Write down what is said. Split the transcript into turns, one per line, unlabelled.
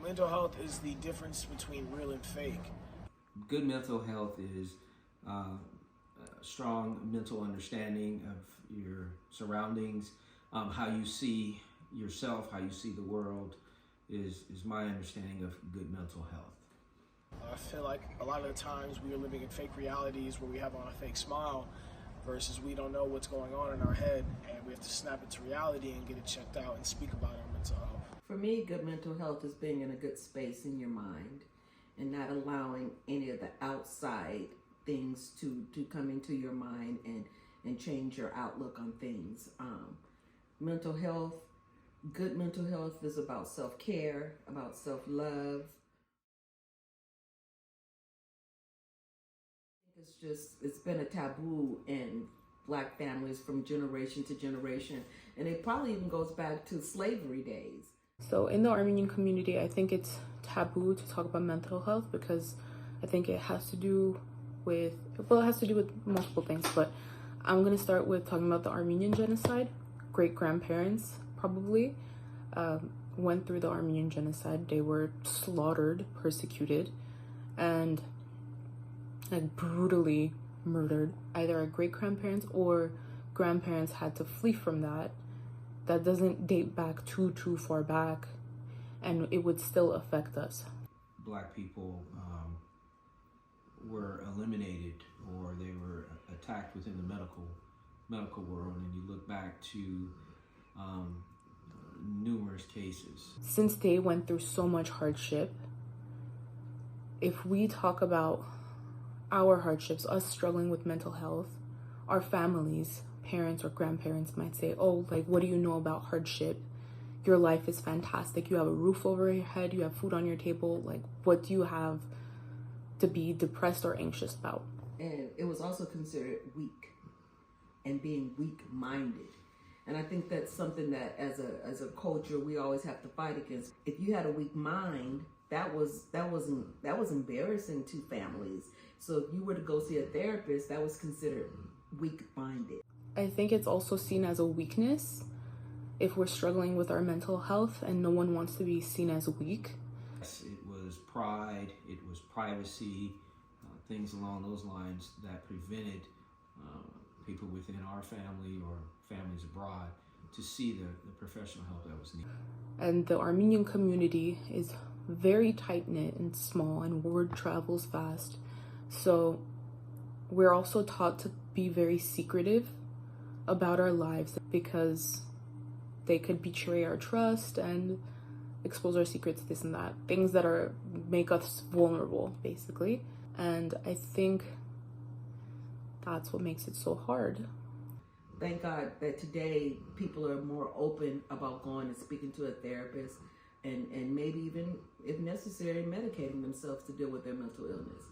mental health is the difference between real and fake.
Good mental health is strong mental understanding of your surroundings, how you see yourself, how you see the world is my understanding of good mental health.
I feel like a lot of the times we are living in fake realities where we have on a fake smile versus we don't know what's going on in our head, and we have to snap it to reality and get it checked out and speak about our mental health.
For me, good mental health is being in a good space in your mind and not allowing any of the outside things to come into your mind and change your outlook on things. Mental health, good mental health is about self-care, about self-love. It's been a taboo in Black families from generation to generation, and it probably even goes back to slavery days.
So in the Armenian community, I think it's taboo to talk about mental health because I think it has to do with, well, it has to do with multiple things, but I'm going to start with talking about the Armenian genocide. Great-grandparents probably went through the Armenian genocide. They were slaughtered, persecuted, and like brutally murdered. Either our great-grandparents or grandparents had to flee from that. That doesn't date back too far back, and it would still affect us.
Black people were eliminated, or they were attacked within the medical world, and you look back to numerous cases.
Since they went through so much hardship, if we talk about our hardships, us struggling with mental health, our families, parents or grandparents might say, oh, like, what do you know about hardship? Your life is fantastic. You have a roof over your head. You have food on your table. Like, what do you have to be depressed or anxious about?
And it was also considered weak and being weak-minded. And I think that's something that as a culture, we always have to fight against. If you had a weak mind, that was embarrassing to families. So if you were to go see a therapist, that was considered weak-minded.
I think it's also seen as a weakness if we're struggling with our mental health and no one wants to be seen as weak.
Yes, it was pride, it was privacy, things along those lines that prevented people within our family or families abroad to see the professional help that was needed.
And the Armenian community is very tight-knit and small, and word travels fast. So we're also taught to be very secretive about our lives because they could betray our trust and expose our secrets, this and that. Things that make us vulnerable, basically. And I think that's what makes it so hard.
Thank God that today people are more open about going and speaking to a therapist and maybe even, if necessary, medicating themselves to deal with their mental illness.